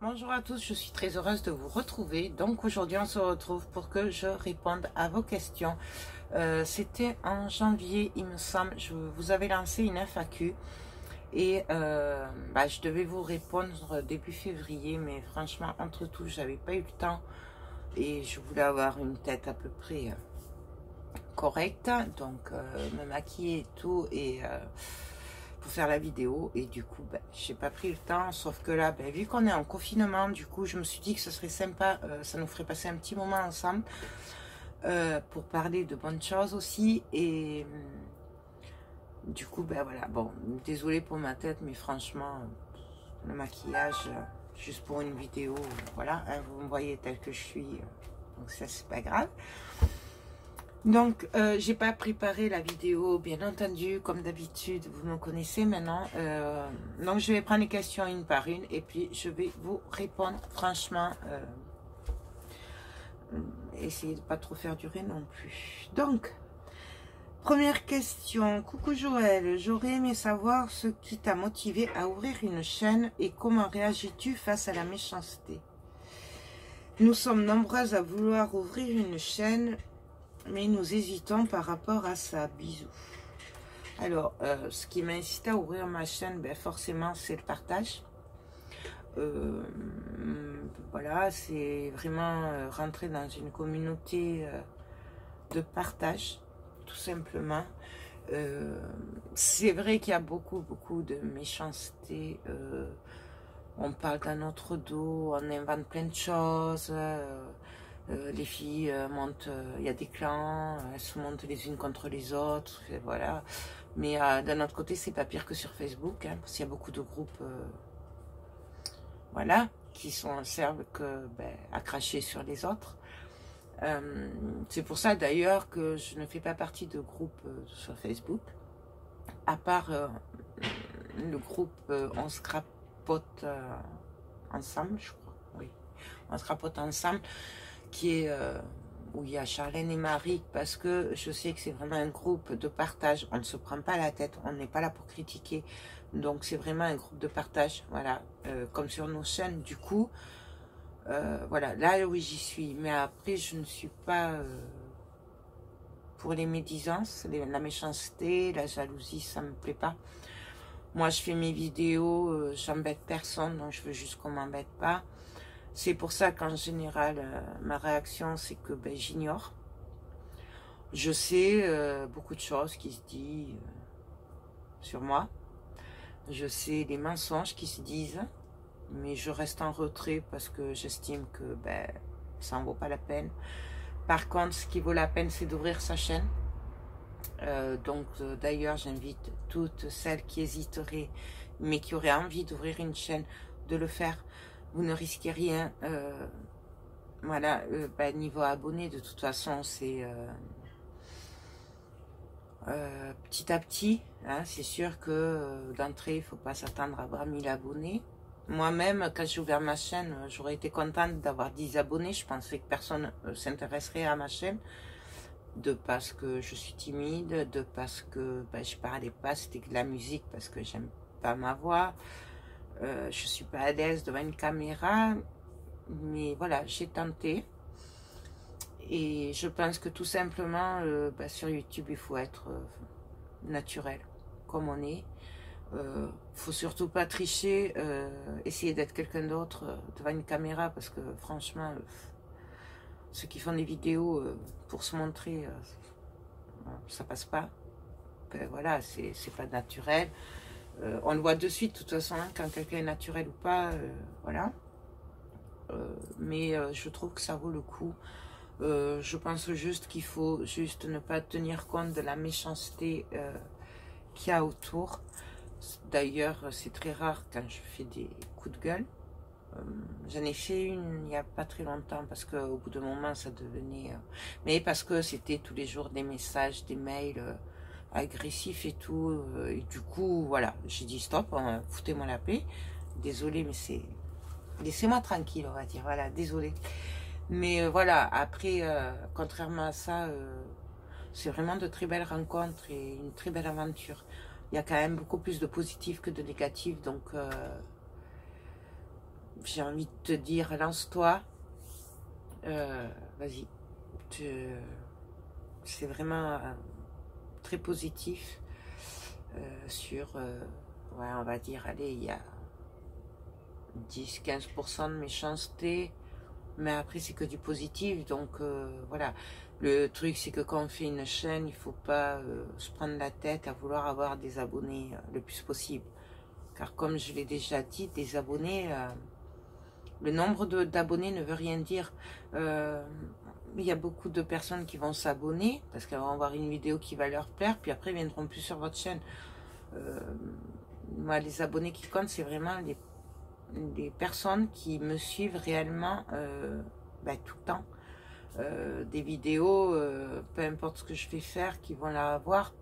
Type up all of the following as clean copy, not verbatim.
Bonjour à tous, je suis très heureuse de vous retrouver. Donc aujourd'hui on se retrouve pour que je réponde à vos questions. C'était en janvier il me semble, je vous avais lancé une FAQ et je devais vous répondre début février, mais franchement entre tout j'avais pas eu le temps et je voulais avoir une tête à peu près correcte, donc me maquiller et tout et pour faire la vidéo, et du coup j'ai pas pris le temps, sauf que là vu qu'on est en confinement, du coup je me suis dit que ce serait sympa, ça nous ferait passer un petit moment ensemble pour parler de bonnes choses aussi. Et du coup voilà, bon, désolée pour ma tête, mais franchement le maquillage juste pour une vidéo, voilà, hein, vous me voyez tel que je suis, donc ça c'est pas grave. Donc, j'ai pas préparé la vidéo, bien entendu, comme d'habitude, vous me connaissez maintenant. Donc, je vais prendre les questions une par une et puis je vais vous répondre franchement. Essayez de pas trop faire durer non plus. Donc, première question. Coucou Joël, j'aurais aimé savoir ce qui t'a motivé à ouvrir une chaîne et comment réagis-tu face à la méchanceté? Nous sommes nombreuses à vouloir ouvrir une chaîne, mais nous hésitons par rapport à ça. Bisous. Alors, ce qui m'a incité à ouvrir ma chaîne, forcément, c'est le partage. Voilà, c'est vraiment rentrer dans une communauté de partage, tout simplement. C'est vrai qu'il y a beaucoup de méchanceté. On parle dans notre dos, on invente plein de choses. Les filles montent, il y a des clans, elles se montent les unes contre les autres, voilà. Mais d'un autre côté, c'est pas pire que sur Facebook, hein, parce qu'il y a beaucoup de groupes, voilà, qui servent que à cracher sur les autres. C'est pour ça d'ailleurs que je ne fais pas partie de groupe sur Facebook, à part le groupe On se crapote ensemble, je crois, oui, On se crapote ensemble, qui est où il y a Charlène et Marie, parce que je sais que c'est vraiment un groupe de partage, on ne se prend pas la tête, on n'est pas là pour critiquer, donc c'est vraiment un groupe de partage, voilà, comme sur nos chaînes. Du coup, voilà, là oui j'y suis, mais après je ne suis pas pour les médisances, la méchanceté, la jalousie, ça me plaît pas. Moi je fais mes vidéos, j'embête personne, donc je veux juste qu'on m'embête pas. C'est pour ça qu'en général, ma réaction, c'est que j'ignore. Je sais beaucoup de choses qui se disent sur moi. Je sais les mensonges qui se disent, mais je reste en retrait parce que j'estime que ça en vaut pas la peine. Par contre, ce qui vaut la peine, c'est d'ouvrir sa chaîne. D'ailleurs, j'invite toutes celles qui hésiteraient, mais qui auraient envie d'ouvrir une chaîne, de le faire. Vous ne risquez rien. Voilà, niveau abonnés, de toute façon, c'est petit à petit. Hein, c'est sûr que d'entrée, il ne faut pas s'attendre à avoir 1000 abonnés. Moi-même, quand j'ai ouvert ma chaîne, j'aurais été contente d'avoir 10 abonnés. Je pensais que personne s'intéresserait à ma chaîne. De parce que je suis timide, de parce que je parlais pas, c'était de la musique, parce que j'aime pas ma voix. Je suis pas à l'aise devant une caméra, mais voilà, j'ai tenté. Et je pense que tout simplement, sur YouTube, il faut être naturel, comme on est. Faut surtout pas tricher, essayer d'être quelqu'un d'autre devant une caméra, parce que franchement, ceux qui font des vidéos pour se montrer, ça passe pas. Voilà, c'est pas naturel. On le voit de suite, de toute façon, hein, quand quelqu'un est naturel ou pas, voilà. Mais je trouve que ça vaut le coup. Je pense juste qu'il faut juste ne pas tenir compte de la méchanceté qu'il y a autour. D'ailleurs, c'est très rare quand je fais des coups de gueule. J'en ai fait une il n'y a pas très longtemps, parce qu'au bout d'un moment, ça devenait... mais parce que c'était tous les jours des messages, des mails agressifs et tout. Et du coup, voilà, j'ai dit stop, foutez-moi la paix. Désolée, mais c'est... laissez-moi tranquille, on va dire. Voilà, désolée. Mais voilà, après, contrairement à ça, c'est vraiment de très belles rencontres et une très belle aventure. Il y a quand même beaucoup plus de positifs que de négatifs, donc j'ai envie de te dire, lance-toi. Vas-y. C'est vraiment très positif sur, ouais, on va dire, allez, il y a 10-15% de méchanceté, mais après c'est que du positif, donc voilà. Le truc c'est que quand on fait une chaîne, il faut pas se prendre la tête à vouloir avoir des abonnés le plus possible, car comme je l'ai déjà dit, des abonnés, le nombre d'abonnés ne veut rien dire. Il y a beaucoup de personnes qui vont s'abonner parce qu'elles vont voir une vidéo qui va leur plaire, puis après ils viendront plus sur votre chaîne. Moi, les abonnés qui comptent, c'est vraiment les personnes qui me suivent réellement tout le temps. Des vidéos, peu importe ce que je vais faire, qui vont la voir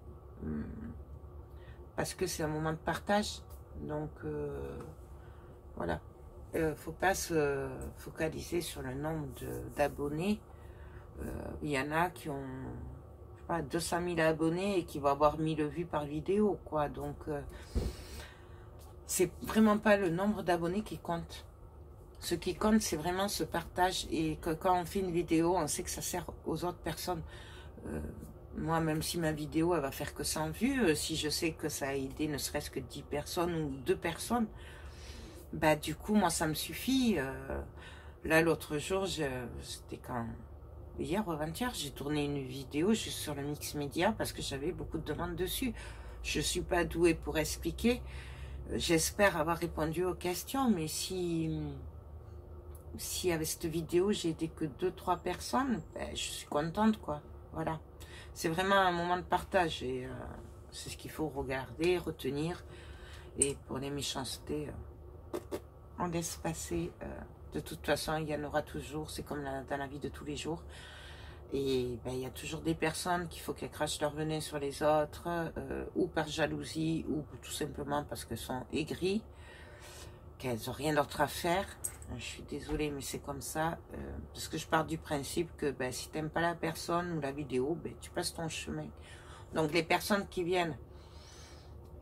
parce que c'est un moment de partage. Donc voilà. Faut pas se focaliser sur le nombre d'abonnés. Il y en a qui ont, je sais pas, 200 000 abonnés et qui vont avoir 1000 vues par vidéo, quoi. Donc c'est vraiment pas le nombre d'abonnés qui compte. Ce qui compte, c'est vraiment ce partage, et que quand on fait une vidéo, on sait que ça sert aux autres personnes. Moi, même si ma vidéo, elle va faire que 100 vues, si je sais que ça a aidé ne serait-ce que 10 personnes ou 2 personnes, bah du coup, moi, ça me suffit. Là, l'autre jour, c'était quand... Hier ou avant-hier, j'ai tourné une vidéo juste sur le mix média parce que j'avais beaucoup de demandes dessus. Je suis pas douée pour expliquer. J'espère avoir répondu aux questions, mais si avec cette vidéo, j'ai aidé que 2-3 personnes, ben, je suis contente, quoi. Voilà. C'est vraiment un moment de partage et c'est ce qu'il faut regarder, retenir. Et pour les méchancetés, on laisse passer. De toute façon, il y en aura toujours. C'est comme dans la vie de tous les jours. Et ben, il y a toujours des personnes qu'il faut qu'elles crachent leur venin sur les autres, ou par jalousie, ou tout simplement parce qu'elles sont aigries, qu'elles n'ont rien d'autre à faire. Je suis désolée, mais c'est comme ça. Parce que je pars du principe que ben, si tu n'aimes pas la personne ou la vidéo, ben, tu passes ton chemin. Donc les personnes qui viennent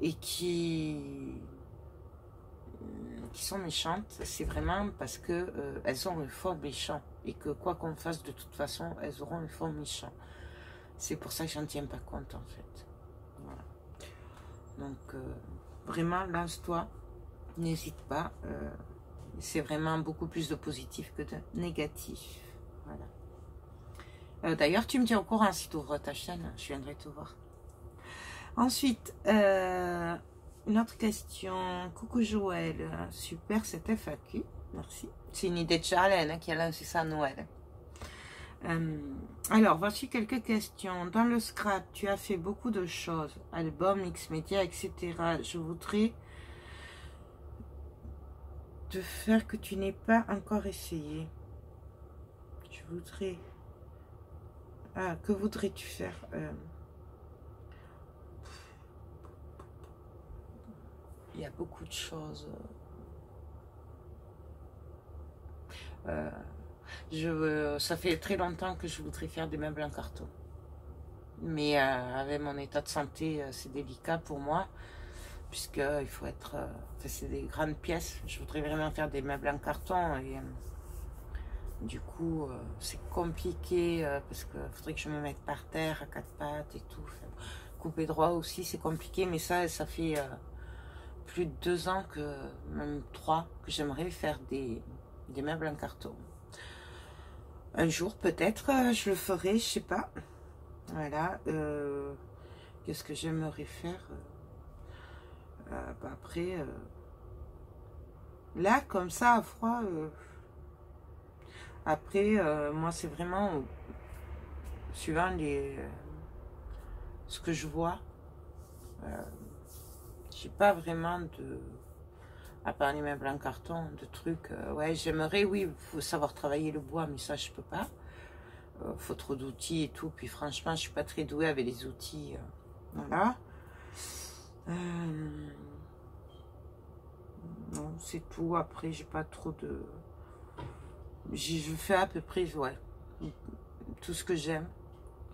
et qui sont méchantes, c'est vraiment parce que elles ont un fond méchant, et que quoi qu'on fasse, de toute façon, elles auront un fond méchant. C'est pour ça que j'en tiens pas compte, en fait. Voilà. Donc vraiment, lance-toi, n'hésite pas. C'est vraiment beaucoup plus de positif que de négatif. Voilà. D'ailleurs, tu me tiens au courant si tu ouvres ta chaîne, je viendrai te voir. Ensuite, une autre question. Coucou Joël, super cette FAQ, merci. C'est une idée de Charlène qui a lancé ça à Noël. Alors, voici quelques questions. Dans le scrap, tu as fait beaucoup de choses, album, mix média, etc. Je voudrais te faire que tu n'aies pas encore essayé. Je voudrais... Ah, que voudrais-tu faire il y a beaucoup de choses. Ça fait très longtemps que je voudrais faire des meubles en carton. Mais avec mon état de santé, c'est délicat pour moi. Puisqu'il faut être... c'est des grandes pièces. Je voudrais vraiment faire des meubles en carton. Et du coup, c'est compliqué. Parce qu'il faudrait que je me mette par terre à 4 pattes et tout. Couper droit aussi, c'est compliqué. Mais ça fait... plus de 2 ans, même 3, que j'aimerais faire des meubles en carton. Un jour, peut-être, je le ferai, je sais pas. Voilà. Qu'est-ce que j'aimerais faire après, là, comme ça, à froid, après, moi, c'est vraiment suivant ce que je vois. J'ai pas vraiment à part les meubles en carton, de trucs. Ouais, j'aimerais, oui, faut savoir travailler le bois, mais ça, je peux pas. Faut trop d'outils et tout. Puis franchement, je suis pas très douée avec les outils. Voilà. Non, c'est tout. Après, j'ai pas trop de... Je fais à peu près, ouais, tout ce que j'aime.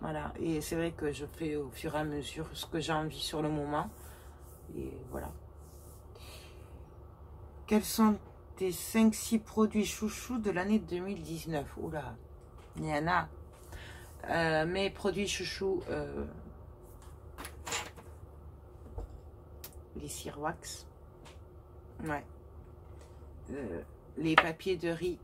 Voilà. Et c'est vrai que je fais au fur et à mesure ce que j'ai envie sur le moment. Et voilà. Quels sont tes 5-6 produits chouchous de l'année 2019. Oula, il y en a. Mes produits chouchous, les Cirwax, ouais, les papiers de riz.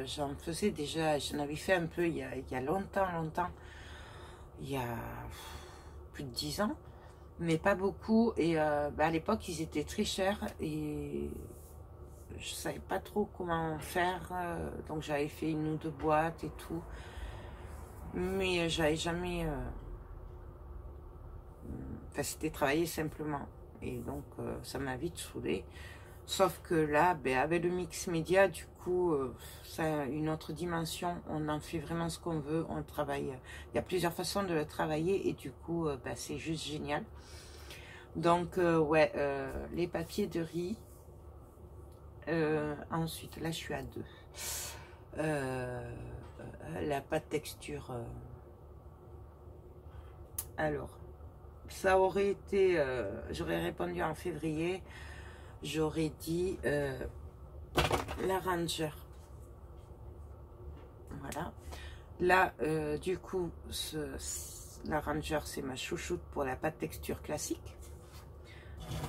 J'en faisais déjà, j'en avais fait un peu il y a longtemps, il y a plus de 10 ans, mais pas beaucoup. Et à l'époque, ils étaient très chers et je savais pas trop comment faire. Donc j'avais fait 1 ou 2 boîtes et tout, mais j'avais jamais... Enfin, c'était travailler simplement. Et donc, ça m'a vite saoulée. Sauf que là, avec le mix média, du coup, ça a une autre dimension. On en fait vraiment ce qu'on veut. On travaille. Il y a plusieurs façons de le travailler. Et du coup, c'est juste génial. Donc, ouais, les papiers de riz. Ensuite, là, je suis à 2. La pâte texture. Alors, ça aurait été... j'aurais répondu en février. J'aurais dit la Ranger. Voilà. Là, du coup, la Ranger, c'est ma chouchoute pour la pâte texture classique.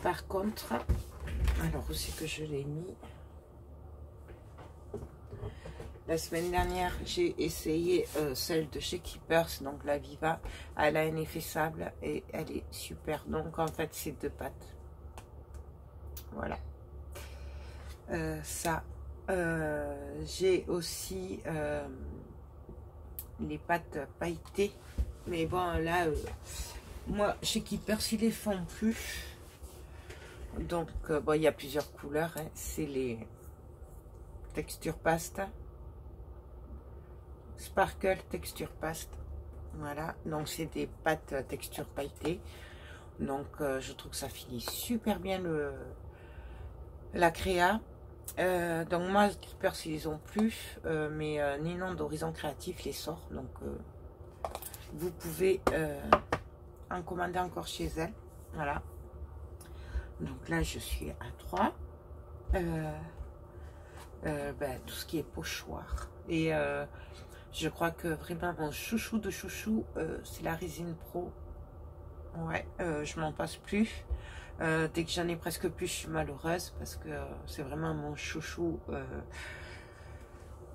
Par contre, alors où c'est que je l'ai mis? La semaine dernière, j'ai essayé celle de chez Keepers, donc la Viva. Elle a un effet sable et elle est super. Donc, en fait, c'est 2 pâtes. Voilà. Ça. J'ai aussi les pâtes pailletées. Mais bon, là, moi, chez Keepers, ils les font plus. Donc, bon, il y a plusieurs couleurs. Hein. C'est les texture pasta. Sparkle texture paste. Voilà. Donc, c'est des pâtes texture pailletées. Donc, je trouve que ça finit super bien la créa. Donc moi, Keepers, ils les ont plus, mais Ninon d'Horizon Créatif les sort. Donc vous pouvez en commander encore chez elle. Voilà. Donc là, je suis à 3. Tout ce qui est pochoir. Et je crois que vraiment mon chouchou de chouchou, c'est la Résine Pro. Ouais, je m'en passe plus. Dès que j'en ai presque plus, je suis malheureuse parce que c'est vraiment mon chouchou.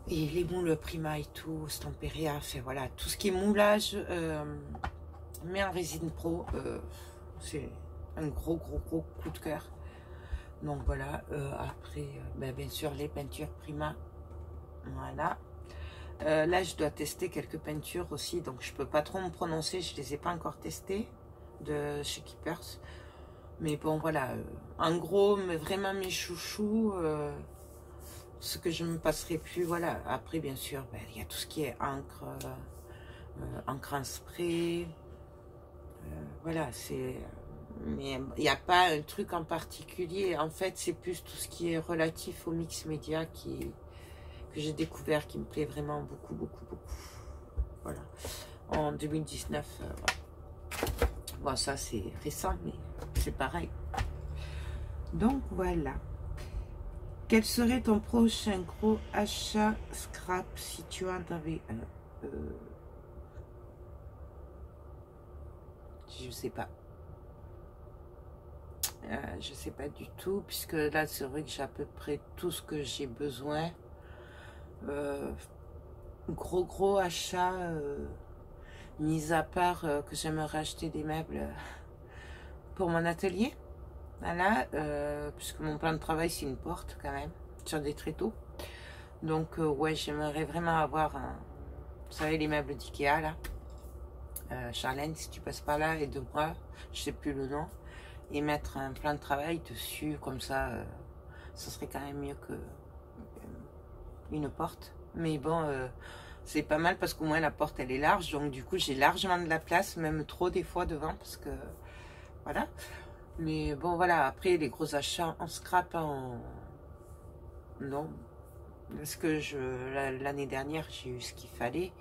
Et les moules Prima et tout, Stamperia, enfin voilà, tout ce qui est moulage, mais en résine pro, c'est un gros coup de cœur. Donc voilà, après, bien sûr, les peintures Prima, voilà. Là, je dois tester quelques peintures aussi, donc je peux pas trop me prononcer, je les ai pas encore testées de chez Keepers. Mais bon, voilà, en gros, mais vraiment mes chouchous, ce que je ne me passerai plus, voilà. Après, bien sûr, il y a tout ce qui est encre, encre en spray, voilà, c'est... Mais il n'y a pas un truc en particulier. En fait, c'est plus tout ce qui est relatif au mix média que j'ai découvert, qui me plaît vraiment beaucoup. Voilà. En 2019, voilà. Bon, ça, c'est récent, mais c'est pareil. Donc, voilà. Quel serait ton prochain gros achat scrap si tu en avais un? Je sais pas. Je sais pas du tout, puisque là, c'est vrai que j'ai à peu près tout ce que j'ai besoin. Gros achat, mis à part que j'aimerais acheter des meubles pour mon atelier. Voilà, puisque mon plan de travail, c'est une porte quand même, sur des tréteaux. Donc, ouais, j'aimerais vraiment avoir, vous savez, les meubles d'Ikea, là. Charlène, si tu passes par là, et de moi, je sais plus le nom, et mettre un plan de travail dessus, comme ça, ça serait quand même mieux que une porte. Mais bon, c'est pas mal parce qu'au moins la porte, elle est large, donc du coup, j'ai largement de la place, même trop des fois devant, parce que, voilà. Mais bon, voilà, après, les gros achats en scrap, non. Parce que l'année dernière, j'ai eu ce qu'il fallait.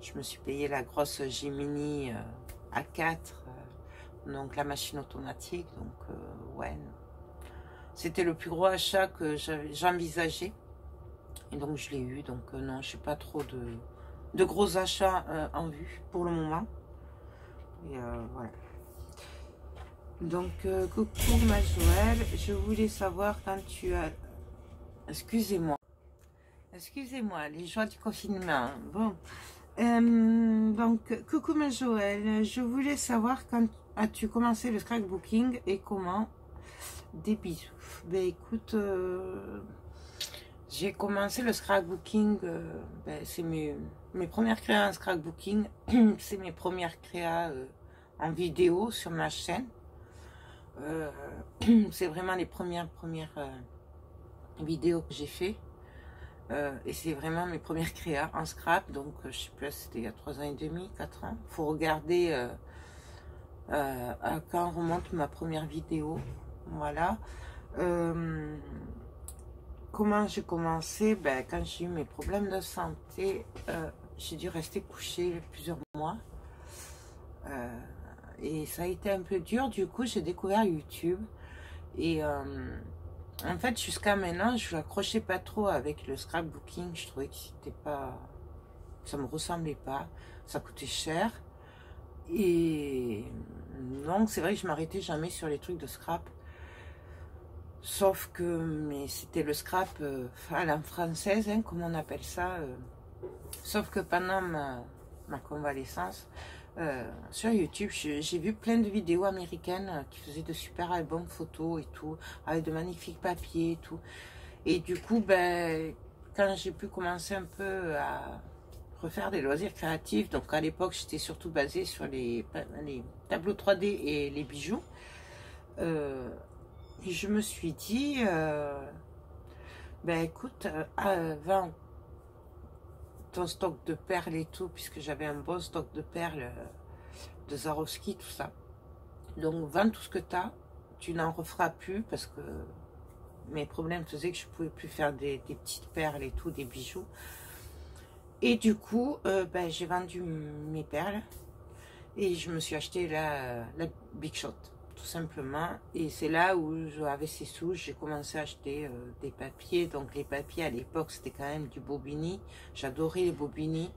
Je me suis payé la grosse Gemini A4, donc la machine automatique. Donc, ouais. C'était le plus gros achat que j'envisageais. Et donc je l'ai eu. Donc non, je n'ai pas trop de gros achats en vue pour le moment. Et voilà. Donc coucou ma Joël, je voulais savoir quand tu as... Excusez-moi. Excusez-moi, les joies du confinement. Bon. Donc, coucou ma Joël, je voulais savoir quand as-tu commencé le scrapbooking et comment. Des bisous. Ben écoute, j'ai commencé le scrapbooking, c'est mes premières créas en scrapbooking, c'est mes premières créas en vidéo sur ma chaîne. C'est vraiment les premières vidéos que j'ai fait. Et c'est vraiment mes premières créas en scrap, donc je sais plus, c'était il y a 3 ans et demi, 4 ans. Faut regarder à quand remonte ma première vidéo. Voilà. Comment j'ai commencé? Ben, quand j'ai eu mes problèmes de santé, j'ai dû rester couchée plusieurs mois. Et ça a été un peu dur. Du coup, j'ai découvert YouTube. Et en fait, jusqu'à maintenant, je n'accrochais pas trop avec le scrapbooking. Je trouvais que c'était pas... ça me ressemblait pas. Ça coûtait cher. Et donc, c'est vrai que je m'arrêtais jamais sur les trucs de scrap. Sauf que, mais c'était le scrap à la française, hein, comme on appelle ça. Sauf que pendant ma convalescence, sur YouTube, j'ai vu plein de vidéos américaines qui faisaient de super albums photos et tout, avec de magnifiques papiers et tout. Et du coup, ben, quand j'ai pu commencer un peu à refaire des loisirs créatifs, donc à l'époque, j'étais surtout basée sur les tableaux 3D et les bijoux. Et je me suis dit, ben écoute, vends ton stock de perles et tout, puisque j'avais un bon stock de perles de Swarovski, tout ça. Donc vends tout ce que tu as, tu n'en referas plus, parce que mes problèmes faisaient que je ne pouvais plus faire des petites perles et tout, des bijoux. Et du coup, ben, j'ai vendu mes perles, et je me suis acheté la Big Shot. Tout simplement, et c'est là où j'avais ces sous, j'ai commencé à acheter des papiers. Donc les papiers à l'époque c'était quand même du Bobigny, j'adorais les Bobigny,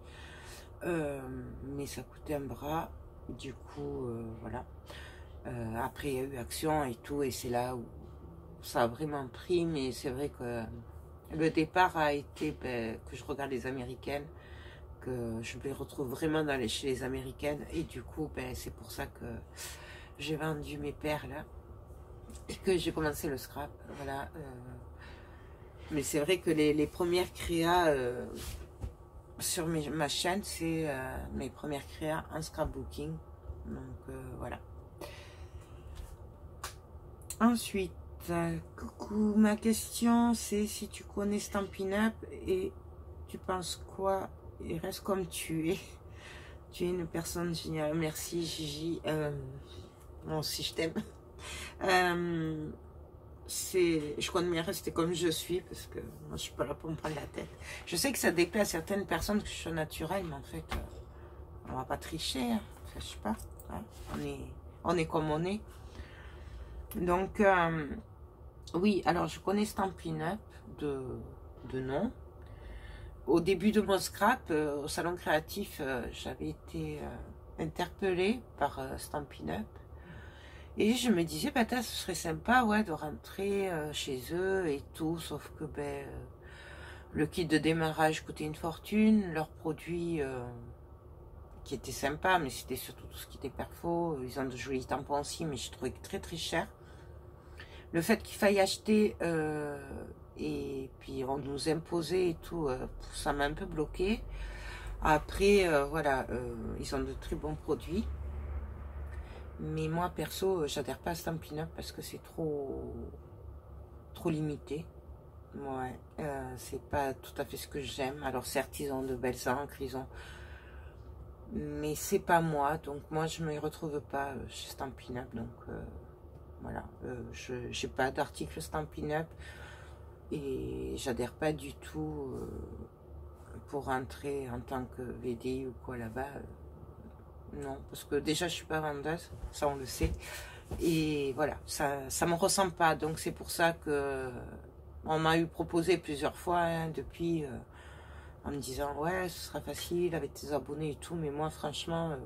mais ça coûtait un bras. Du coup voilà, après il y a eu Action et tout, et c'est là où ça a vraiment pris. Mais c'est vrai que le départ a été que je regarde les américaines, que je me retrouve vraiment chez les américaines, et du coup c'est pour ça que j'ai vendu mes perles et que j'ai commencé le scrap. Voilà. Mais c'est vrai que les premières créas sur ma chaîne, c'est mes premières créas en scrapbooking. Donc voilà. Ensuite, coucou, ma question c'est si tu connais Stampin' Up et tu penses quoi? Et reste comme tu es. Tu es une personne géniale. Merci Gigi. Moi aussi je t'aime. Je compte bien rester comme je suis, parce que moi je suis pas là pour me prendre la tête. Je sais que ça déplaît à certaines personnes que je suis naturelle, mais en fait on va pas tricher, hein. Enfin, je sais pas, hein. On est comme on est. Donc oui, alors je connais Stampin' Up de nom. Au début de mon scrap, au salon créatif, j'avais été interpellée par Stampin' Up. Et je me disais, bah, ce serait sympa, ouais, de rentrer chez eux et tout, sauf que le kit de démarrage coûtait une fortune, leurs produits qui étaient sympas, mais c'était surtout tout ce qui était perfo. Ils ont de jolis tampons aussi, mais je trouvais très très cher. Le fait qu'il faille acheter et puis on nous imposait et tout, ça m'a un peu bloqué. Après, voilà, ils ont de très bons produits. Mais moi, perso, j'adhère pas à Stampin' Up parce que c'est trop limité. Ouais, c'est pas tout à fait ce que j'aime. Alors certes, ils ont de belles encres, mais c'est pas moi. Donc moi, je me retrouve pas chez Stampin' Up. Donc voilà, je n'ai pas d'article Stampin' Up et j'adhère pas du tout pour rentrer en tant que VDI ou quoi là-bas. Non, parce que déjà je suis pas vendeuse, ça on le sait. Et voilà, ça me ressemble pas. Donc c'est pour ça que on m'a eu proposé plusieurs fois hein, depuis en me disant ouais ce sera facile avec tes abonnés et tout, mais moi franchement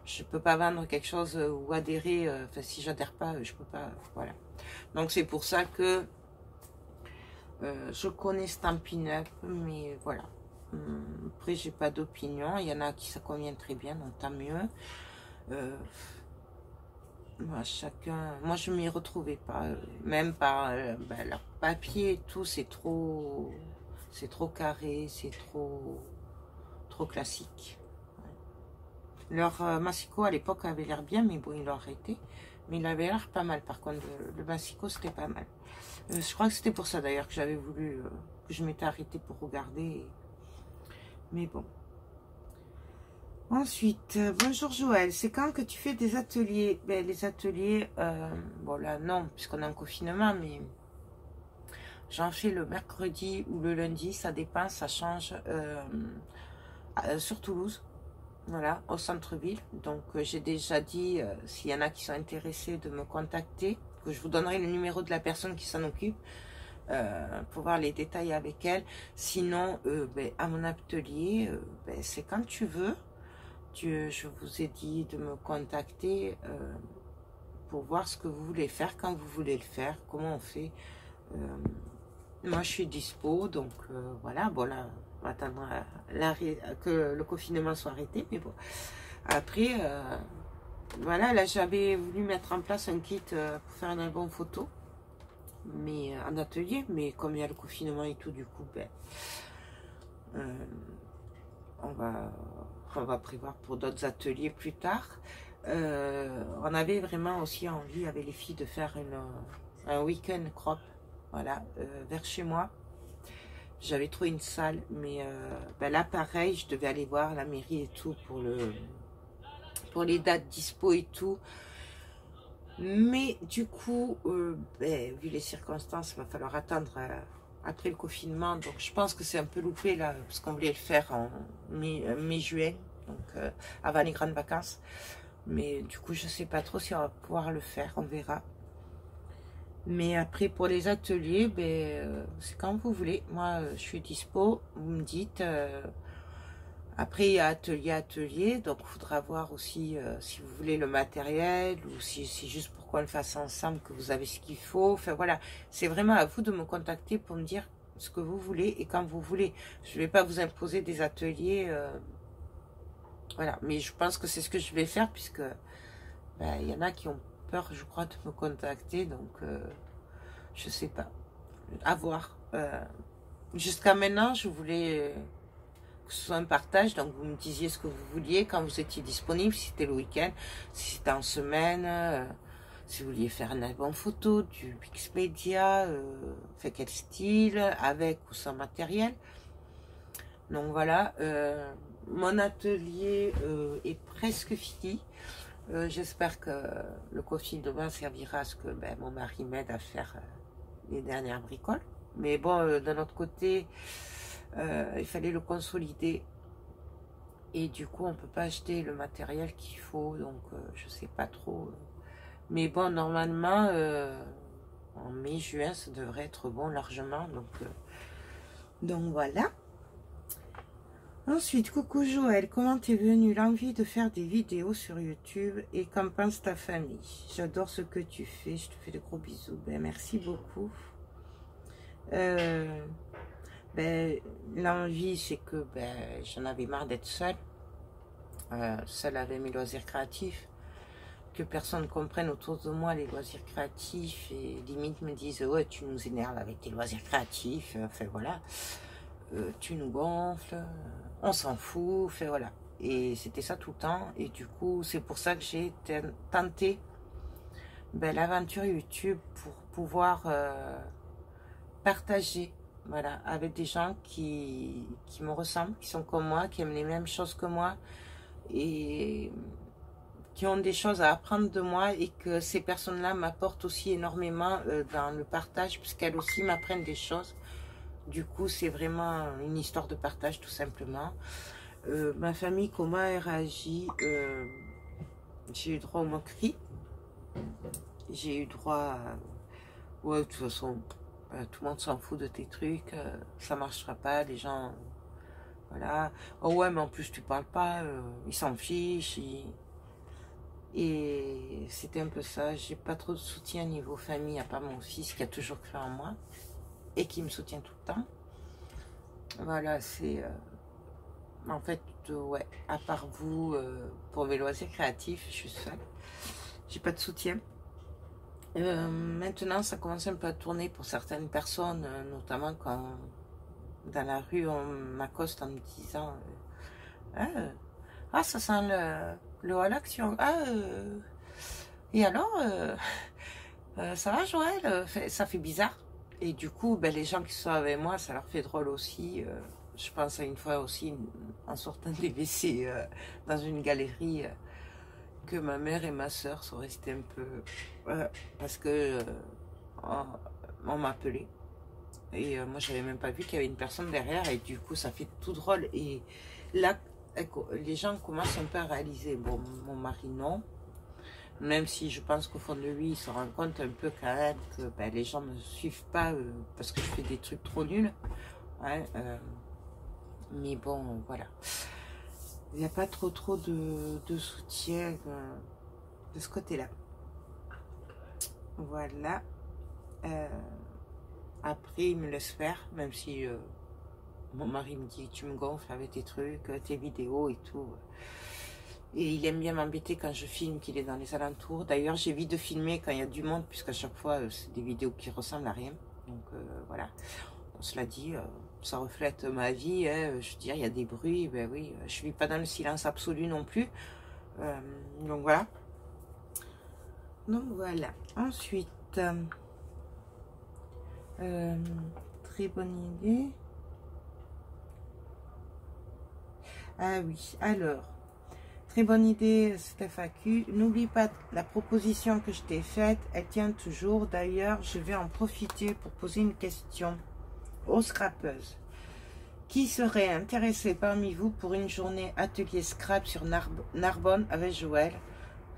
je peux pas vendre quelque chose ou adhérer. Enfin si j'adhère pas, je peux pas. Voilà. Donc c'est pour ça que je connais Stampin' Up, mais voilà. Après j'ai pas d'opinion. Il y en a qui ça convient très bien, donc tant mieux. Chacun, moi je m'y retrouvais pas, même par leur papier et tout, c'est trop carré, c'est trop classique. Ouais. Leur massicot à l'époque avait l'air bien, mais bon, il l'a arrêté. Mais il avait l'air pas mal, par contre, le massicot c'était pas mal. Je crois que c'était pour ça d'ailleurs que j'avais voulu, que je m'étais arrêtée pour regarder. Mais bon. Ensuite, bonjour Joël, c'est quand que tu fais des ateliers? Ben, les ateliers, bon là non, puisqu'on est en confinement, mais j'en fais le mercredi ou le lundi, ça dépend, ça change, sur Toulouse, voilà, au centre-ville. Donc j'ai déjà dit, s'il y en a qui sont intéressés de me contacter, que je vous donnerai le numéro de la personne qui s'en occupe, pour voir les détails avec elle. Sinon, ben, à mon atelier, ben, c'est quand tu veux. Je vous ai dit de me contacter pour voir ce que vous voulez faire, quand vous voulez le faire, comment on fait. Moi, je suis dispo, donc voilà. Bon, là, on va attendre que le confinement soit arrêté, mais bon. Après, voilà, là, j'avais voulu mettre en place un kit pour faire un album photo, mais en atelier, mais comme il y a le confinement et tout, du coup, ben, on va prévoir pour d'autres ateliers plus tard. On avait vraiment aussi envie avec les filles de faire un week-end crop, voilà, vers chez moi. J'avais trouvé une salle, mais ben là pareil, je devais aller voir la mairie et tout pour les dates dispo et tout. Mais du coup, ben, vu les circonstances, il va falloir attendre après le confinement. Donc je pense que c'est un peu loupé là, parce qu'on voulait le faire en mai-juin, donc avant les grandes vacances. Mais du coup, je sais pas trop si on va pouvoir le faire, on verra. Mais après, pour les ateliers, ben, c'est quand vous voulez. Moi, je suis dispo, vous me dites. Après, il y a atelier, donc il faudra voir aussi si vous voulez le matériel ou si c'est juste pour qu'on le fasse ensemble, que vous avez ce qu'il faut. Enfin voilà, c'est vraiment à vous de me contacter pour me dire ce que vous voulez et quand vous voulez. Je ne vais pas vous imposer des ateliers. Voilà, mais je pense que c'est ce que je vais faire puisque ben, y en a qui ont peur, je crois, de me contacter. Donc, je sais pas. À voir. Jusqu'à maintenant, je voulais que ce soit un partage, donc vous me disiez ce que vous vouliez quand vous étiez disponible, si c'était le week-end, si c'était en semaine, si vous vouliez faire un album photo, du Pixmedia, fait quel style, avec ou sans matériel. Donc voilà, mon atelier est presque fini. J'espère que le confinement servira à ce que ben, mon mari m'aide à faire les dernières bricoles. Mais bon, d'un autre côté, il fallait le consolider. Et du coup, on peut pas acheter le matériel qu'il faut. Donc, je sais pas trop. Mais bon, normalement, en mai-juin, ça devrait être bon largement. Donc voilà. Ensuite, coucou Joël, comment t'es venue l'envie de faire des vidéos sur YouTube et qu'en pense ta famille? J'adore ce que tu fais, je te fais de gros bisous. Ben, merci beaucoup. Ben, l'envie, c'est que ben, j'en avais marre d'être seule. Seule avec mes loisirs créatifs. Que personne ne comprenne autour de moi les loisirs créatifs et limite me disent ouais, tu nous énerves avec tes loisirs créatifs. Enfin voilà. Tu nous gonfles, on s'en fout, fait voilà. Et c'était ça tout le temps. Et du coup, c'est pour ça que j'ai tenté ben, l'aventure YouTube pour pouvoir partager, voilà, avec des gens qui me ressemblent, qui sont comme moi, qui aiment les mêmes choses que moi et qui ont des choses à apprendre de moi et que ces personnes-là m'apportent aussi énormément dans le partage puisqu'elles aussi m'apprennent des choses. Du coup, c'est vraiment une histoire de partage, tout simplement. Ma famille, comment elle réagit? J'ai eu droit aux moqueries. j'ai eu droit à... Ouais, de toute façon, tout le monde s'en fout de tes trucs, ça marchera pas, les gens... Voilà. Oh ouais, mais en plus, tu parles pas, ils s'en fichent. Et c'était un peu ça. J'ai pas trop de soutien niveau famille, à part mon fils qui a toujours cru en moi et qui me soutient tout le temps. Voilà, c'est... en fait, ouais, à part vous, pour mes loisirs créatifs, je suis seule. J'ai pas de soutien. Maintenant, ça commence un peu à tourner pour certaines personnes, notamment quand dans la rue, on m'accoste en me disant ah, ça sent le haut à l'action. Ah, et alors, ça va, Joël? Ça fait bizarre. Et du coup, ben, les gens qui sont avec moi, ça leur fait drôle aussi. Je pense à une fois aussi, en sortant des WC dans une galerie, que ma mère et ma soeur sont restées un peu... parce que on m'appelait. Et moi, j'avais même pas vu qu'il y avait une personne derrière. Et du coup, ça fait tout drôle. Et là, les gens commencent un peu à réaliser. Bon, mon mari, non. Même si je pense qu'au fond de lui, il se rend compte un peu quand même que ben, les gens ne me suivent pas parce que je fais des trucs trop nuls. Ouais, mais bon, voilà. Il n'y a pas trop de soutien de ce côté-là. Voilà. Après, il me laisse faire, même si mon mari me dit, tu me gonfles avec tes trucs, tes vidéos et tout. Et il aime bien m'embêter quand je filme qu'il est dans les alentours. D'ailleurs, j'évite de filmer quand il y a du monde, puisqu'à chaque fois, c'est des vidéos qui ressemblent à rien. Donc voilà, cela dit, ça reflète ma vie. Hein. Je veux dire, il y a des bruits, ben oui, je ne vis pas dans le silence absolu non plus. Donc voilà. Donc voilà. Ensuite, très bonne idée. Ah oui, alors, très bonne idée, Stephacu. N'oublie pas la proposition que je t'ai faite, elle tient toujours. D'ailleurs, je vais en profiter pour poser une question aux scrapeuses. Qui serait intéressé parmi vous pour une journée atelier scrap sur Narbonne avec Joël?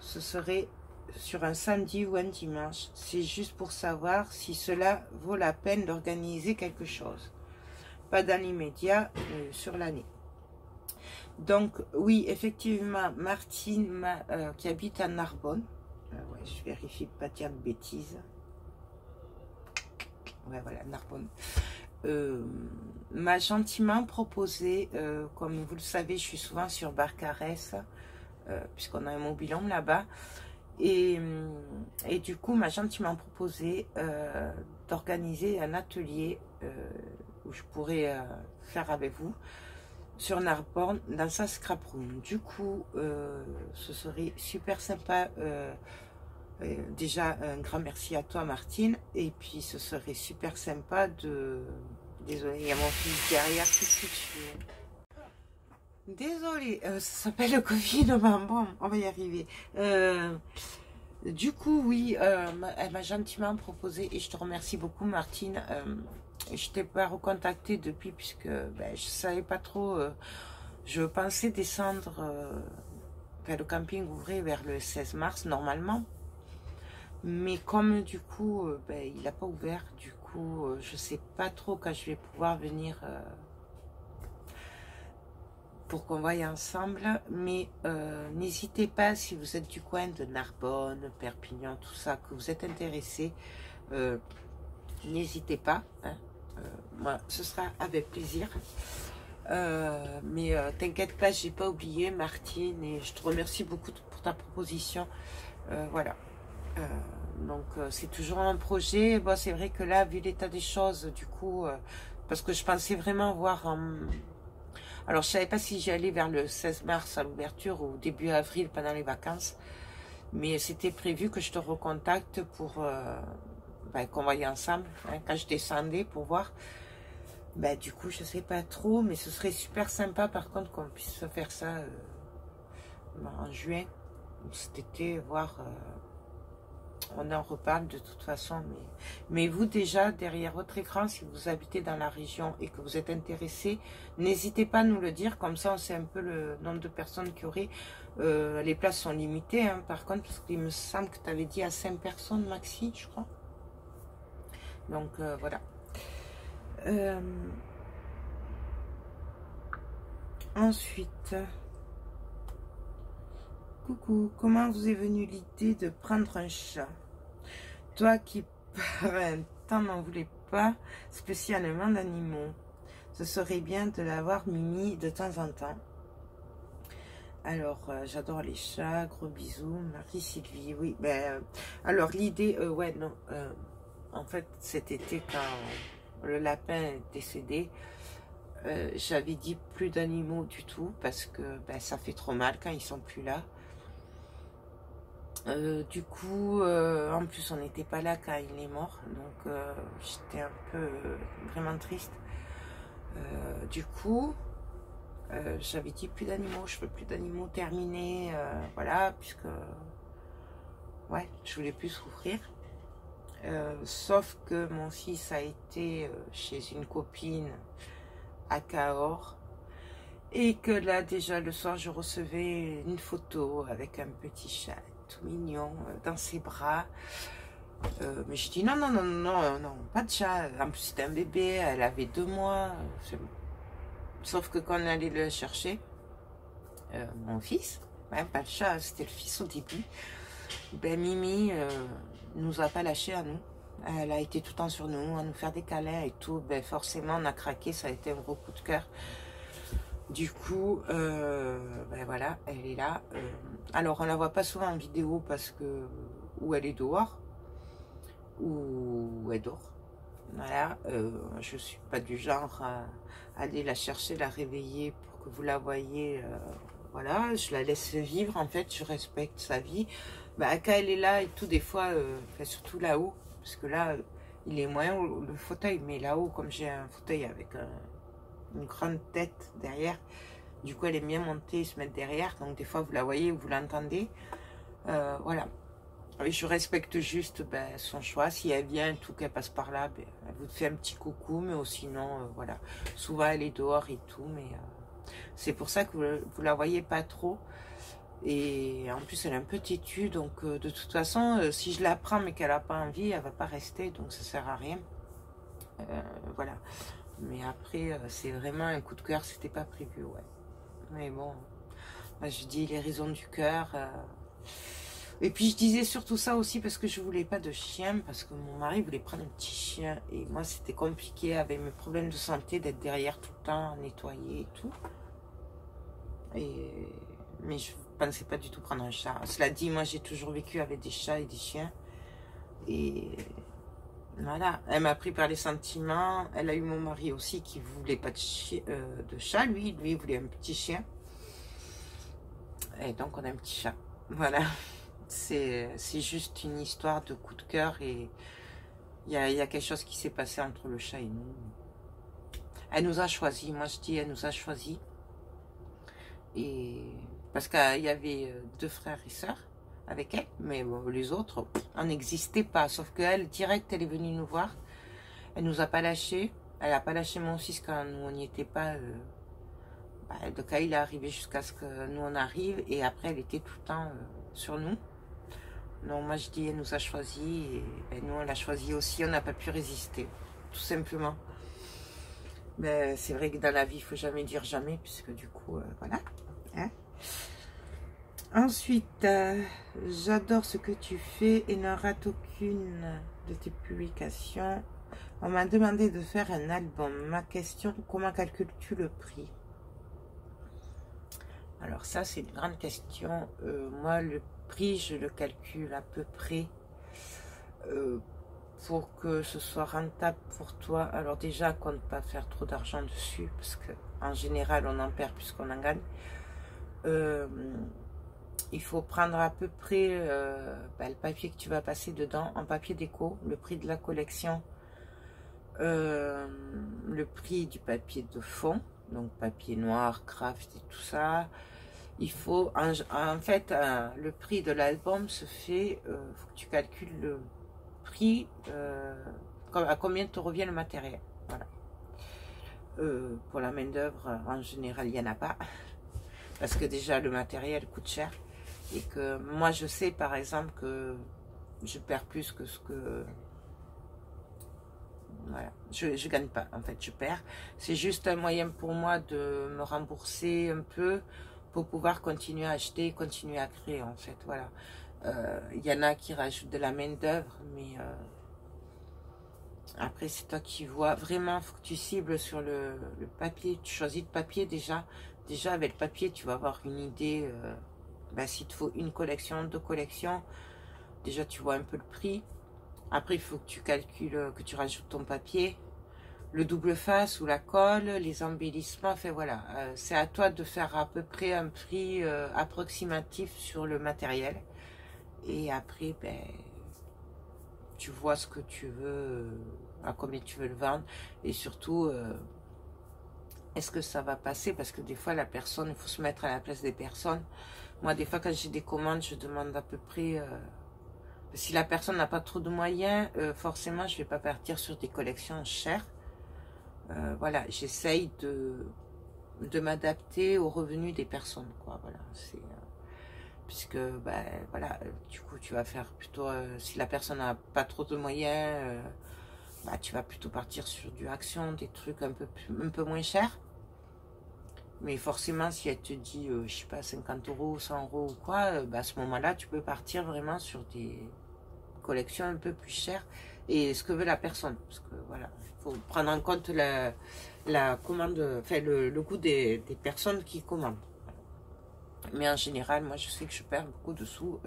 Ce serait sur un samedi ou un dimanche. C'est juste pour savoir si cela vaut la peine d'organiser quelque chose. Pas dans l'immédiat, sur l'année. Donc, oui, effectivement, Martine, qui habite à Narbonne, ouais, je vérifie de ne pas dire de bêtises. Ouais, voilà, Narbonne. M'a gentiment proposé, comme vous le savez, je suis souvent sur Barcarès, puisqu'on a un mobil-home là-bas, et du coup, m'a gentiment proposé d'organiser un atelier où je pourrais faire avec vous, sur Narbonne, dans sa scrap room. Du coup, ce serait super sympa. Déjà, un grand merci à toi, Martine. Et puis, ce serait super sympa de... Désolée, il y a mon fils derrière tout de suite. Désolée, ça s'appelle le confinement. Bon, on va y arriver. Du coup, oui, elle m'a gentiment proposé, et je te remercie beaucoup, Martine. Je t'ai pas recontacté depuis, puisque ben, je savais pas trop. Je pensais descendre, le camping ouvrait vers le 16 mars, normalement. Mais comme du coup, ben, il n'a pas ouvert, du coup, je sais pas trop quand je vais pouvoir venir pour qu'on voie ensemble. Mais n'hésitez pas, si vous êtes du coin de Narbonne, Perpignan, tout ça, que vous êtes intéressé, n'hésitez pas. Hein. Moi, ce sera avec plaisir. Mais t'inquiète pas, j'ai pas oublié, Martine, et je te remercie beaucoup pour ta proposition. Voilà. Donc c'est toujours un projet. Bon, c'est vrai que là, vu l'état des choses, du coup, parce que je pensais vraiment voir alors je savais pas si j'y allais vers le 16 mars à l'ouverture ou début avril pendant les vacances, mais c'était prévu que je te recontacte pour ben, qu'on voie ensemble, hein, quand je descendais pour voir. Ben, du coup, je sais pas trop, mais ce serait super sympa par contre qu'on puisse faire ça en juin ou cet été, voir. On en reparle de toute façon, mais vous déjà, derrière votre écran, si vous habitez dans la région et que vous êtes intéressé, n'hésitez pas à nous le dire, comme ça on sait un peu le nombre de personnes qui auraient. Les places sont limitées, hein, par contre, parce qu'il me semble que tu avais dit à 5 personnes maxi, je crois. Donc, voilà. Ensuite, coucou, comment vous est venue l'idée de prendre un chat? Toi qui, par un temps, n'en voulais pas spécialement d'animaux. Ce serait bien de l'avoir Mimi de temps en temps. Alors, j'adore les chats, gros bisous, Marie-Sylvie, oui, ben, alors l'idée, ouais, non, en fait, cet été, quand le lapin est décédé, j'avais dit plus d'animaux du tout, parce que ben, ça fait trop mal quand ils sont plus là. Du coup, en plus, on n'était pas là quand il est mort, donc j'étais un peu vraiment triste. Du coup, j'avais dit plus d'animaux, je veux plus d'animaux terminés, voilà, puisque ouais, je voulais plus souffrir. Sauf que mon fils a été chez une copine à Cahors et que là déjà le soir je recevais une photo avec un petit chat tout mignon dans ses bras. Mais je dis non, non, non, non, non, pas de chat. En plus c'était un bébé, elle avait 2 mois. Sauf que quand on allait le chercher, mon fils, ouais, pas de chat, c'était le fils au début, ben Mimi nous a pas lâché à nous. Elle a été tout le temps sur nous, à nous faire des câlins et tout. Ben forcément, on a craqué, ça a été un gros coup de cœur. Du coup, ben voilà, elle est là. Alors, on la voit pas souvent en vidéo parce que ou elle est dehors, ou elle dort. Voilà, je suis pas du genre à aller la chercher, la réveiller pour que vous la voyez. Voilà, je la laisse vivre, en fait, je respecte sa vie. Bah, quand elle est là et tout, des fois, enfin, surtout là-haut, parce que là, il est moyen le fauteuil, mais là-haut, comme j'ai un fauteuil avec une grande tête derrière, du coup, elle aime bien monter et se mettre derrière, donc des fois, vous la voyez, vous l'entendez. Voilà. Et je respecte juste ben, son choix. Si elle vient, tout qu'elle passe par là, ben, elle vous fait un petit coucou, mais sinon, voilà. Souvent, elle est dehors et tout, mais c'est pour ça que vous la voyez pas trop. Et en plus, elle est un peu têtue, donc de toute façon, si je la prends mais qu'elle n'a pas envie, elle va pas rester, donc ça sert à rien. Voilà. Mais après, c'est vraiment un coup de cœur, c'était pas prévu, ouais. Mais bon, moi, je dis les raisons du cœur. Et puis je disais surtout ça aussi parce que je voulais pas de chien, parce que mon mari voulait prendre un petit chien. Et moi c'était compliqué avec mes problèmes de santé d'être derrière tout le temps, nettoyer et tout. Mais je pensais pas du tout prendre un chat. Cela dit, moi j'ai toujours vécu avec des chats et des chiens. Et voilà, elle m'a pris par les sentiments. Elle a eu mon mari aussi qui voulait pas de chat. Lui il voulait un petit chien. Et donc on a un petit chat. Voilà. C'est juste une histoire de coup de cœur et il y a quelque chose qui s'est passé entre le chat et nous. Elle nous a choisis, moi je dis elle nous a choisis. Et parce qu'il y avait 2 frères et sœurs avec elle, mais bon, les autres, on n'existait pas. Sauf qu'elle, direct, elle est venue nous voir. Elle nous a pas lâché. Elle n'a pas lâché mon fils quand nous on n'y était pas. Donc il est arrivé jusqu'à ce que nous on arrive et après elle était tout le temps sur nous. Non, moi je dis, elle nous a choisis et nous on l'a choisi aussi, on n'a pas pu résister, tout simplement. Mais c'est vrai que dans la vie, il ne faut jamais dire jamais, puisque du coup, voilà. Hein. Ensuite, j'adore ce que tu fais et ne rate aucune de tes publications. On m'a demandé de faire un album. Ma question, comment calcules-tu le prix? Alors ça, c'est une grande question. Moi, le prix, je le calcule à peu près pour que ce soit rentable pour toi. Alors déjà, compte pas faire trop d'argent dessus, parce que en général, on en perd plus qu'on en gagne. Il faut prendre à peu près le papier que tu vas passer dedans en papier déco, le prix de la collection, le prix du papier de fond, donc papier noir, craft et tout ça. Il faut, en fait, le prix de l'album se fait, faut que tu calcules le prix, à combien te revient le matériel. Voilà. Pour la main d'œuvre, en général, il n'y en a pas. Parce que déjà, le matériel coûte cher. Et que moi, je sais, par exemple, que je perds plus que ce que... Voilà, je gagne pas, en fait, je perds. C'est juste un moyen pour moi de me rembourser un peu pour pouvoir continuer à acheter, continuer à créer, en fait, voilà. Il y en a qui rajoutent de la main-d'œuvre, mais après, c'est toi qui vois. Vraiment, il faut que tu cibles sur le papier. Tu choisis le papier déjà. Déjà, avec le papier, tu vas avoir une idée. S'il te faut une collection, deux collections, déjà, tu vois un peu le prix. Après, il faut que tu calcules, que tu rajoutes ton papier, le double face ou la colle, les embellissements. Enfin, voilà. C'est à toi de faire à peu près un prix approximatif sur le matériel. Et après, ben, tu vois ce que tu veux, à combien tu veux le vendre. Et surtout, est-ce que ça va passer? Parce que des fois, la personne, il faut se mettre à la place des personnes. Moi, des fois, quand j'ai des commandes, je demande à peu près... si la personne n'a pas trop de moyens, forcément, je ne vais pas partir sur des collections chères. Voilà, j'essaye de m'adapter aux revenus des personnes, quoi. Voilà, c'est... puisque, ben, voilà, du coup, tu vas faire plutôt... si la personne n'a pas trop de moyens, bah, tu vas plutôt partir sur du action, des trucs un peu moins chers. Mais forcément, si elle te dit, je sais pas, 50 euros, 100 euros ou quoi, bah, à ce moment-là, tu peux partir vraiment sur des collections un peu plus chères. Et ce que veut la personne. Parce que voilà, il faut prendre en compte la commande, enfin le coût des personnes qui commandent. Mais en général, moi, je sais que je perds beaucoup de sous.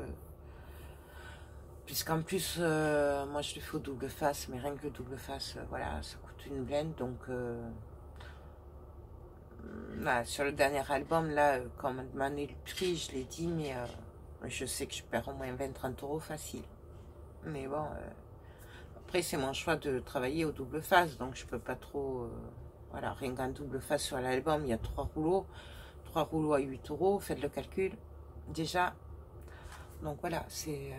Puisqu'en plus, moi, je le fais au double face. Mais rien que le double face, voilà, ça coûte une blinde. Donc... Là, sur le dernier album, là, quand on m'a demandé le prix, je l'ai dit, mais je sais que je perds au moins 20-30 euros facile. Mais bon, après, c'est mon choix de travailler au double face, donc je peux pas trop... voilà, rien qu'un double face sur l'album, il y a 3 rouleaux à 8 euros, faites le calcul, déjà. Donc voilà, c'est...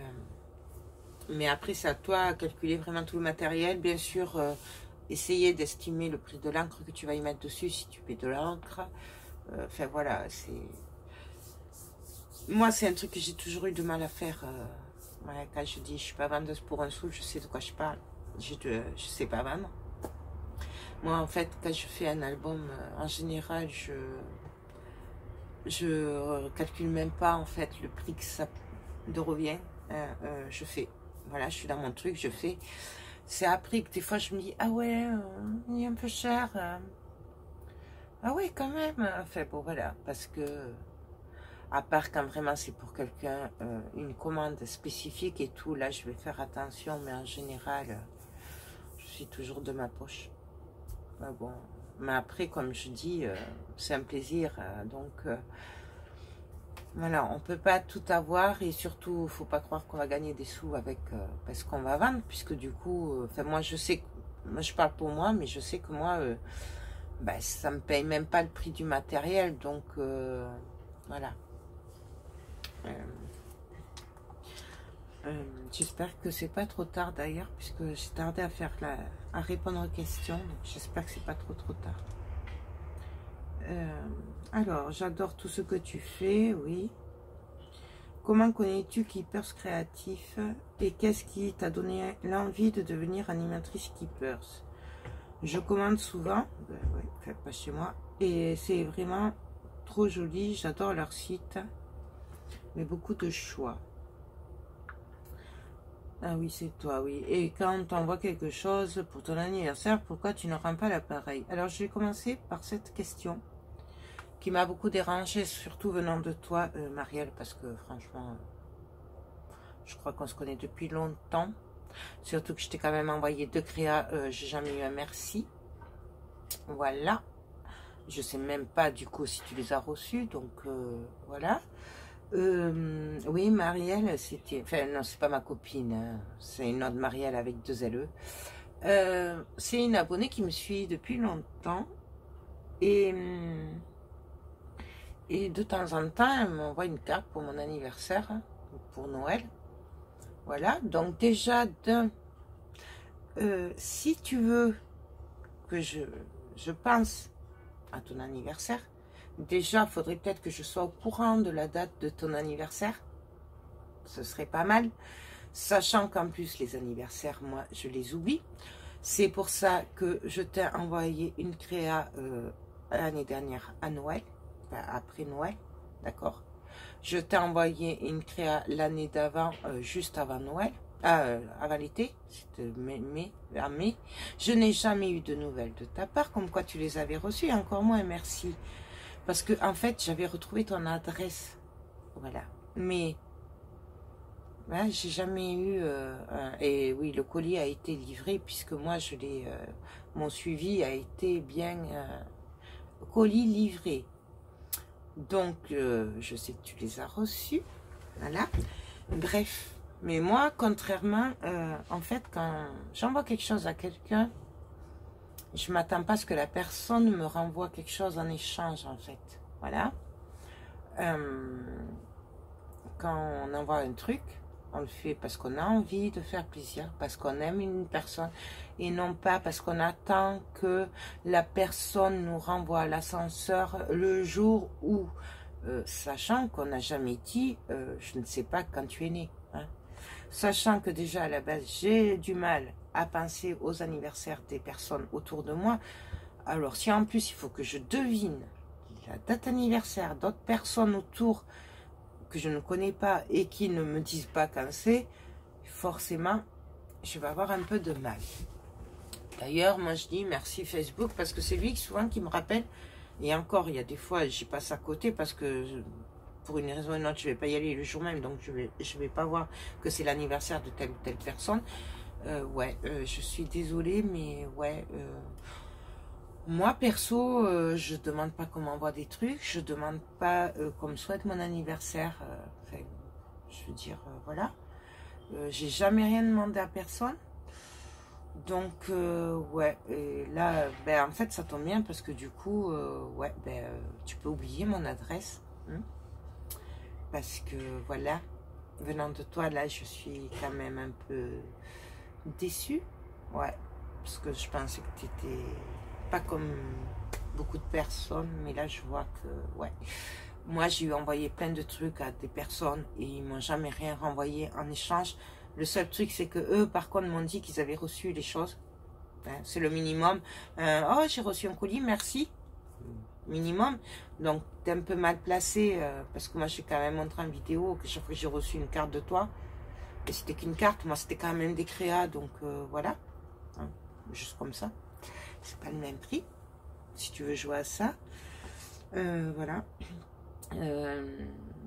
mais après, c'est à toi de calculer vraiment tout le matériel, bien sûr... essayer d'estimer le prix de l'encre que tu vas y mettre dessus si tu paies de l'encre. Enfin voilà, c'est... Moi, c'est un truc que j'ai toujours eu de mal à faire. Voilà, quand je dis je suis pas vendeuse pour un sou, je sais de quoi je parle. Je sais pas vendre. Moi, en fait, quand je fais un album, en général, je calcule même pas en fait le prix que ça de revient. Je fais. Voilà, je suis dans mon truc, je fais. C'est après que des fois je me dis, ah ouais, il est un peu cher. Ah ouais, quand même. Enfin bon, voilà, parce que, à part quand vraiment c'est pour quelqu'un, une commande spécifique et tout, là je vais faire attention, mais en général, je suis toujours de ma poche. Mais bon, mais après, comme je dis, c'est un plaisir, donc... voilà, on peut pas tout avoir et surtout, faut pas croire qu'on va gagner des sous avec parce qu'on va vendre, puisque du coup, enfin moi je sais, moi je parle pour moi, mais je sais que moi, ben, ça me paye même pas le prix du matériel, donc voilà. J'espère que c'est pas trop tard d'ailleurs, puisque j'ai tardé à faire à répondre aux questions, donc j'espère que c'est pas trop tard. Alors, j'adore tout ce que tu fais, oui. Comment connais-tu Keepers Créatif et qu'est-ce qui t'a donné l'envie de devenir animatrice Keepers? Je commande souvent, ouais, pas chez moi, et c'est vraiment trop joli, j'adore leur site, mais beaucoup de choix. Ah oui, c'est toi, oui. Et quand t'envoies quelque chose pour ton anniversaire, pourquoi tu ne rends pas l'appareil? Alors, je vais commencer par cette question qui m'a beaucoup dérangée, surtout venant de toi, Marielle, parce que franchement, je crois qu'on se connaît depuis longtemps. Surtout que je t'ai quand même envoyé 2 créas, j'ai jamais eu un merci. Voilà. Je sais même pas du coup si tu les as reçus, donc voilà. Oui, Marielle, c'était... Enfin, non, c'est pas ma copine, hein, c'est une autre Marielle avec 2 LE. C'est une abonnée qui me suit depuis longtemps. Et de temps en temps, elle m'envoie une carte pour mon anniversaire, hein, pour Noël. Voilà, donc déjà, si tu veux que je pense à ton anniversaire, déjà, il faudrait peut-être que je sois au courant de la date de ton anniversaire. Ce serait pas mal. Sachant qu'en plus, les anniversaires, moi, je les oublie. C'est pour ça que je t'ai envoyé une créa l'année dernière à Noël, enfin, après Noël, d'accord. Je t'ai envoyé une créa l'année d'avant, juste avant Noël, avant l'été, c'était en mai. Je n'ai jamais eu de nouvelles de ta part, comme quoi tu les avais reçues, encore moins, merci. Parce que, en fait, j'avais retrouvé ton adresse, voilà. Mais ouais, j'ai jamais eu... et oui, le colis a été livré puisque moi, je l'ai... mon suivi a été bien... colis livré. Donc, je sais que tu les as reçus. Voilà. Bref. Mais moi, contrairement, en fait, quand j'envoie quelque chose à quelqu'un, je m'attends pas à ce que la personne me renvoie quelque chose en échange, en fait. Voilà. Quand on envoie un truc, on le fait parce qu'on a envie de faire plaisir, parce qu'on aime une personne, et non pas parce qu'on attend que la personne nous renvoie à l'ascenseur le jour où, sachant qu'on n'a jamais dit, je ne sais pas quand tu es né, hein. Sachant que déjà à la base, j'ai du mal à penser aux anniversaires des personnes autour de moi, alors si en plus il faut que je devine la date anniversaire d'autres personnes autour que je ne connais pas et qui ne me disent pas quand c'est, forcément, je vais avoir un peu de mal. D'ailleurs, moi je dis merci Facebook parce que c'est lui souvent qui me rappelle. Et encore, il y a des fois, j'y passe à côté parce que pour une raison ou une autre, je ne vais pas y aller le jour même. Donc, je vais pas voir que c'est l'anniversaire de telle ou telle personne. Je suis désolée, mais ouais... moi, perso, je demande pas qu'on m'envoie des trucs, je demande pas qu'on me souhaite mon anniversaire. Enfin, je veux dire, voilà. J'ai jamais rien demandé à personne. Donc, ouais, et là, ben, en fait, ça tombe bien parce que du coup, ouais, ben, tu peux oublier mon adresse. Hein, parce que, voilà, venant de toi, là, je suis quand même un peu déçue. Ouais, parce que je pensais que tu étais... pas comme beaucoup de personnes, mais là je vois que, ouais. Moi j'ai envoyé plein de trucs à des personnes et ils m'ont jamais rien renvoyé en échange. Le seul truc c'est que eux par contre m'ont dit qu'ils avaient reçu les choses. Hein, c'est le minimum. Oh, j'ai reçu un colis, merci. Minimum. Donc t'es un peu mal placé parce que moi j'ai quand même montré en vidéo que chaque fois que j'ai reçu une carte de toi, et c'était qu'une carte, moi c'était quand même des créas, donc voilà. Hein, juste comme ça. C'est pas le même prix, si tu veux jouer à ça. Voilà.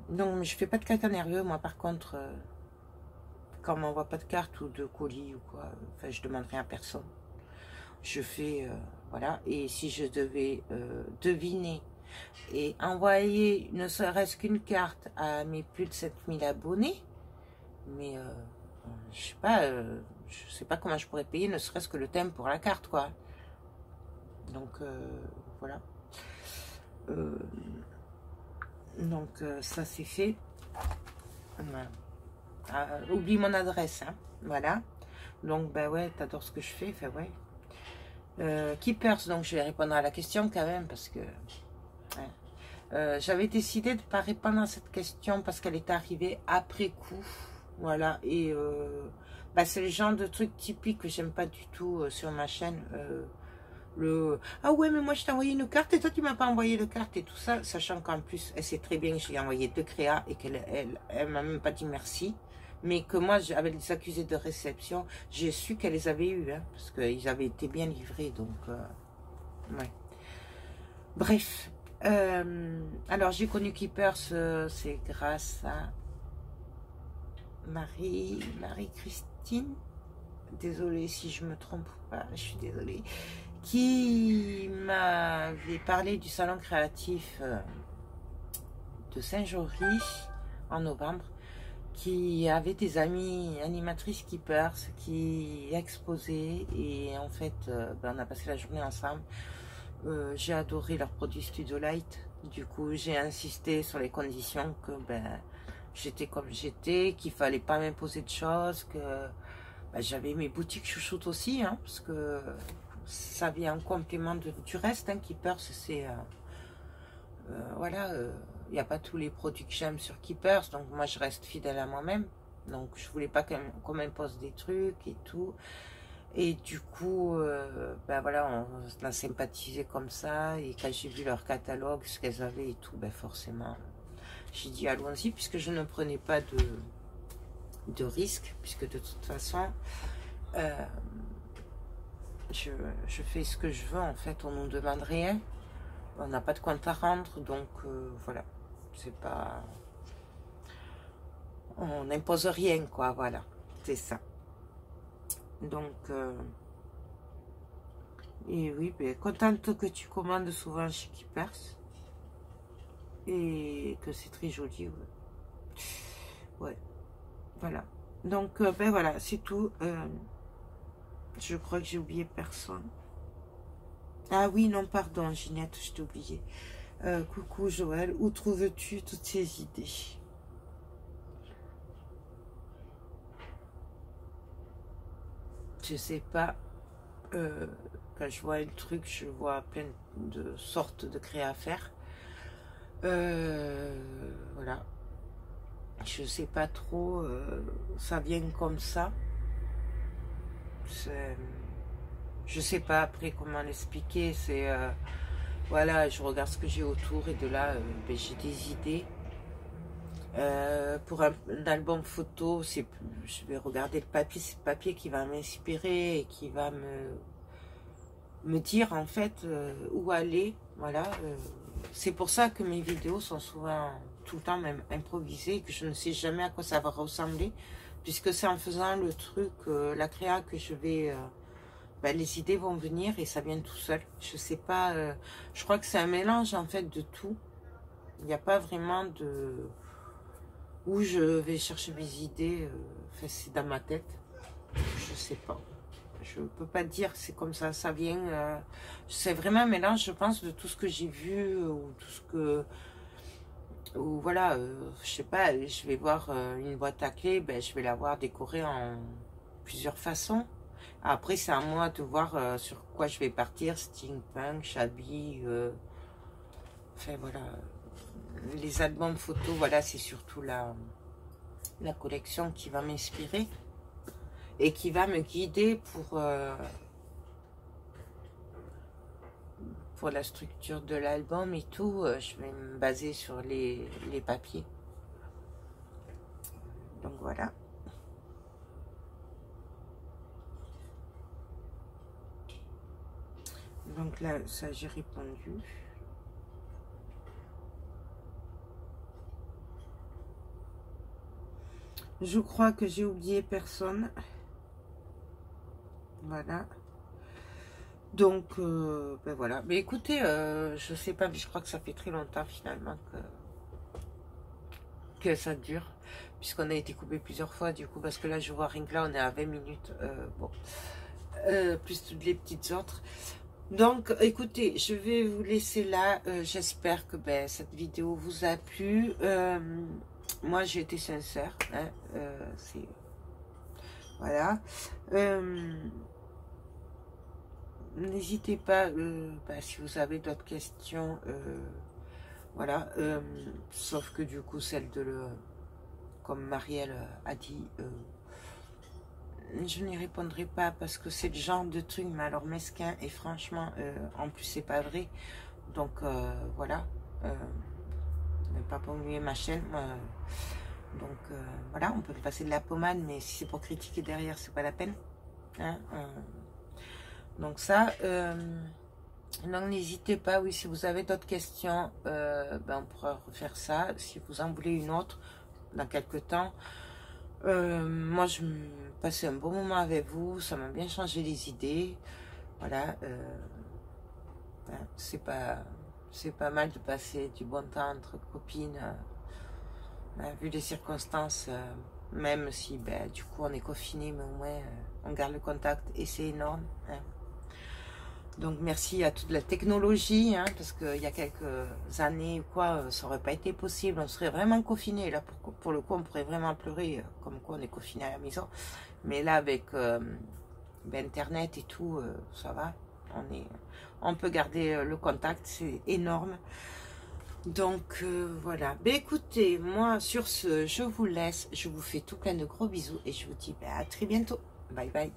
Donc, je fais pas de caca nerveux, moi, par contre, quand on m'envoie pas de carte ou de colis ou quoi, enfin, je demande rien à personne. Je fais, voilà. Et si je devais deviner et envoyer ne serait-ce qu'une carte à mes plus de 7000 abonnés, mais je sais pas comment je pourrais payer, ne serait-ce que le thème pour la carte, quoi. Donc, voilà. Donc, ça c'est fait. Voilà. Oublie mon adresse, hein. Voilà. Donc, ben ouais, t'adores ce que je fais, enfin ouais. Keepers, donc je vais répondre à la question quand même, parce que... Ouais. J'avais décidé de ne pas répondre à cette question, parce qu'elle est arrivée après coup. Voilà, et... bah, c'est le genre de truc typique que j'aime pas du tout sur ma chaîne. Ah ouais, mais moi je t'ai envoyé une carte et toi tu m'as pas envoyé de carte et tout ça, sachant qu'en plus elle sait très bien que j'ai envoyé 2 créas et qu'elle m'a même pas dit merci, mais que moi avec les accusés de réception j'ai su qu'elle les avait eu, hein, parce qu'ils avaient été bien livrés, donc ouais. Bref, alors j'ai connu Keepers, c'est grâce à Marie-Christine, désolée si je me trompe pas, je suis désolée, qui m'avait parlé du salon créatif de Saint-Jory en novembre, qui avait des amies animatrices Keepers qui exposaient, et en fait ben, on a passé la journée ensemble. J'ai adoré leurs produits Studio Light, du coup j'ai insisté sur les conditions que ben, j'étais comme j'étais, qu'il fallait pas m'imposer de choses, que ben, j'avais mes boutiques chouchoutes aussi, hein, parce que ça vient en complément du reste, hein. Keepers, c'est voilà, il n'y a pas tous les produits que j'aime sur Keepers, donc moi je reste fidèle à moi-même. Donc je voulais pas qu'on m'impose des trucs et tout. Et du coup, ben voilà, on a sympathisé comme ça. Et quand j'ai vu leur catalogue, ce qu'elles avaient et tout, ben forcément, j'ai dit allons-y, puisque je ne prenais pas de risque, puisque de toute façon, euh, je fais ce que je veux, en fait, on ne nous demande rien. On n'a pas de compte à rendre, donc voilà, c'est pas... On n'impose rien, quoi, voilà, c'est ça. Donc, et oui, ben, contente que tu commandes souvent chez Keepers. Et que c'est très joli, ouais. Ouais, voilà. Donc, ben voilà, c'est tout. Je crois que j'ai oublié personne. Ah oui, non, pardon, Ginette, je t'ai oublié. Coucou Joël, où trouves-tu toutes ces idées? Je sais pas. Quand je vois un truc, je vois plein de sortes de créa à faire. Voilà. Je sais pas trop. Ça vient comme ça. Je sais pas après comment l'expliquer. C'est voilà, je regarde ce que j'ai autour et de là, ben, j'ai des idées. Pour un album photo, je vais regarder le papier, c'est le papier qui va m'inspirer et qui va me dire en fait où aller. Voilà, c'est pour ça que mes vidéos sont souvent tout le temps même improvisées, que je ne sais jamais à quoi ça va ressembler, puisque c'est en faisant le truc, la créa que je vais... ben, les idées vont venir et ça vient tout seul. Je sais pas, je crois que c'est un mélange en fait de tout. Il n'y a pas vraiment de... Où je vais chercher mes idées, enfin, c'est dans ma tête. Je sais pas. Je peux pas dire c'est comme ça vient. C'est vraiment un mélange, je pense, de tout ce que j'ai vu ou tout ce que... Ou voilà, je sais pas, je vais voir une boîte à clés, ben, je vais la voir décorée en plusieurs façons. Après, c'est à moi de voir sur quoi je vais partir, steampunk, shabby, enfin voilà. Les albums photos, voilà, c'est surtout la collection qui va m'inspirer et qui va me guider pour la structure de l'album et tout. Je vais me baser sur les papiers. Donc voilà. Donc là, ça j'ai répondu. Je crois que j'ai oublié personne. Voilà. Donc, ben voilà. Mais écoutez, je sais pas, mais je crois que ça fait très longtemps finalement que ça dure. Puisqu'on a été coupé plusieurs fois, du coup, parce que là, je vois rien que là, on est à 20 minutes. Bon. Plus toutes les petites autres. Donc, écoutez, je vais vous laisser là. J'espère que ben, cette vidéo vous a plu. Moi, j'ai été sincère. Hein, voilà. N'hésitez pas, bah, si vous avez d'autres questions, voilà. Sauf que du coup, celle comme Marielle a dit, je n'y répondrai pas parce que c'est le genre de truc, mais alors mesquin, et franchement, en plus, c'est pas vrai. Donc, voilà. Ne pas polluer ma chaîne. Donc, voilà, on peut passer de la pommade, mais si c'est pour critiquer derrière, c'est pas la peine. Hein, donc ça, donc n'hésitez pas, oui, si vous avez d'autres questions, ben on pourra refaire ça. Si vous en voulez une autre, dans quelques temps. Moi, je me passais un bon moment avec vous, ça m'a bien changé les idées. Voilà, ben, c'est pas mal de passer du bon temps entre copines, vu les circonstances, même si ben, du coup on est confiné, mais au moins on garde le contact et c'est énorme. Hein. Donc merci à toute la technologie, hein, parce qu'il y a quelques années ou quoi, ça aurait pas été possible, on serait vraiment confiné. Là pour le coup on pourrait vraiment pleurer, comme quoi on est confiné à la maison. Mais là avec ben, internet et tout, ça va, on peut garder le contact, c'est énorme. Donc voilà. Ben, écoutez, moi sur ce, je vous laisse. Je vous fais tout plein de gros bisous et je vous dis ben, à très bientôt. Bye bye.